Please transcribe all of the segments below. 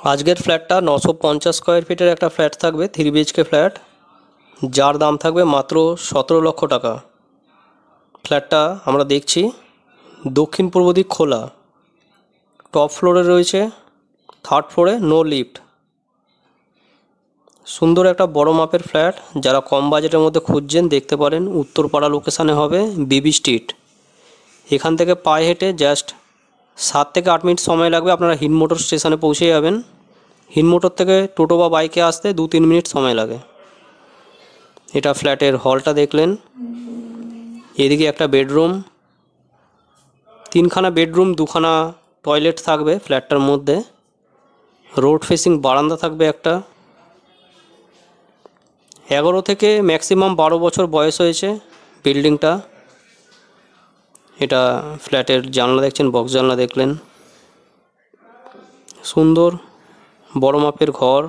আজকের ফ্ল্যাটটা 950 স্কোয়ার ফিটের একটা ফ্ল্যাট থাকবে, 3 বিএইচকে ফ্ল্যাট, যার দাম থাকবে মাত্র 17 লক্ষ টাকা। ফ্ল্যাটটা আমরা দেখছি দক্ষিণ পূর্ব দিক খোলা, টপ ফ্লোরে রয়েছে, থার্ড ফ্লোরে নো লিফট। সুন্দর একটা বড় মাপের ফ্ল্যাট, যারা কম বাজেটের মধ্যে খুঁজছেন দেখতে পারেন। উত্তরপাড়া লোকেশানে হবে, বিবি স্ট্রিট। এখান থেকে পায়ে হেঁটে জাস্ট 7 থেকে 8 মিনিট সময় লাগবে, আপনারা হিনমোটর স্টেশনে পৌঁছে যাবেন। হিনমোটর থেকে টোটো বা বাইকে আসতে 2-3 মিনিট সময় লাগে। এটা ফ্ল্যাটের হলটা দেখলেন। এদিকে একটা বেডরুম, 3খানা বেডরুম, 2খানা টয়লেট থাকবে ফ্ল্যাটটার মধ্যে। রোড ফেসিং বারান্দা থাকবে একটা। 11 থেকে ম্যাক্সিমাম 12 বছর বয়স হয়েছে বিল্ডিংটা। এটা ফ্ল্যাটের জানলা দেখছেন, বক্স জানলা দেখলেন। সুন্দর বড় মাপের ঘর।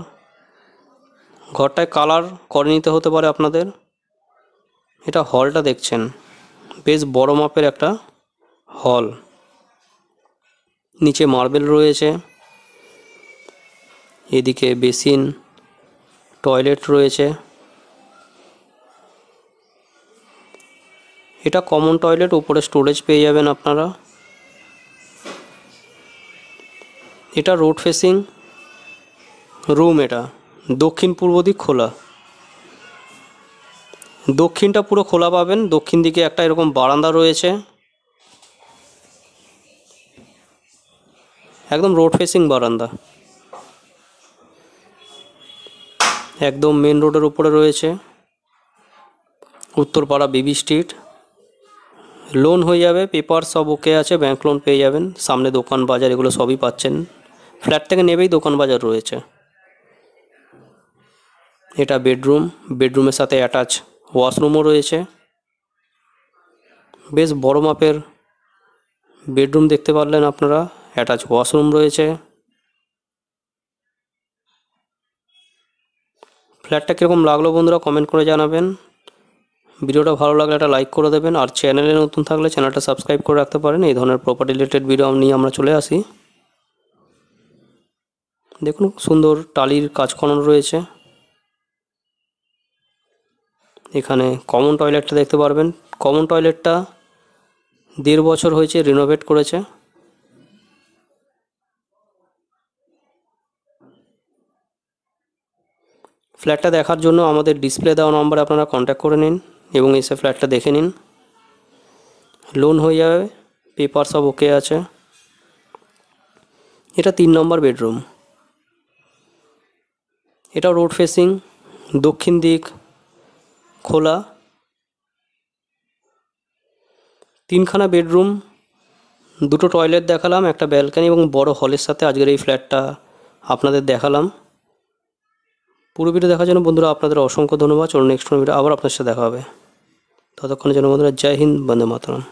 ঘরটায় কালার করে নিতে হতে পারে আপনাদের। এটা হলটা দেখছেন, বেশ বড় মাপের একটা হল। নিচে মার্বেল রয়েছে, এদিকে বেসিন, টয়লেট রয়েছে। এটা কমন টয়লেট, উপরে স্টোরেজ পেয়ে যাবেন আপনারা। এটা রোড ফেসিং রুম, এটা দক্ষিণ পূর্ব দিক খোলা। দক্ষিণটা পুরো খোলা পাবেন। দক্ষিণ দিকে একটা এরকম বারান্দা রয়েছে, একদম রোড ফেসিং বারান্দা, একদম মেন রোডের উপরে রয়েছে। উত্তরপাড়া বিবি স্ট্রিট। লোন হয়ে যাবে, পেপার সব ওকে আছে, ব্যাংক লোন পেয়ে যাবেন। সামনে দোকান বাজার এগুলো সবই পাচ্ছেন, ফ্ল্যাট থেকে নেবেই দোকান বাজার রয়েছে। এটা বেডরুম, বেডরুমের সাথে অ্যাটাচ ওয়াশরুমও রয়েছে। বেশ বড় মাপের বেডরুম দেখতে পারলেন আপনারা, অ্যাটাচ ওয়াশরুম রয়েছে। ফ্ল্যাটটা কীরকম লাগলো বন্ধুরা কমেন্ট করে জানাবেন। ভিডিওটা ভালো লাগলে একটা লাইক করে দেবেন, আর চ্যানেলে নতুন থাকলে চ্যানেলটা সাবস্ক্রাইব করে রাখতে পারেন। এই ধরনের প্রপার্টি রিলেটেড ভিডিও নিয়ে আমরা চলে আসি। দেখুন সুন্দর টালির কাজ করানো রয়েছে। এখানে কমন টয়লেটটা দেখতে পারবেন। কমন টয়লেটটা 1.5 বছর হয়েছে, রিনোভেট করেছে। ফ্ল্যাটটা দেখার জন্য আমাদের ডিসপ্লে দেওয়া নম্বরে আপনারা কন্ট্যাক্ট করে নিন এবং এসে ফ্ল্যাটটা দেখে নিন। লোন হয়ে যাবে, পেপার সব ওকে আছে। এটা 3 নম্বর বেডরুম। এটা রোড ফেসিং, দক্ষিণ দিক খোলা। 3খানা বেডরুম, 2টো টয়লেট দেখালাম, একটা ব্যালকনি এবং বড় হলের সাথে আজকের এই ফ্ল্যাটটা আপনাদের দেখালাম। পুরো ভিডিও দেখার জন্য বন্ধুরা আপনাদের অসংখ্য ধন্যবাদ। চলুন নেক্সট ভিডিও আবার আপনার সাথে দেখা হবে। ততক্ষণের জন্য বন্ধুরা জয় হিন্দ, বন্দে মাতরম।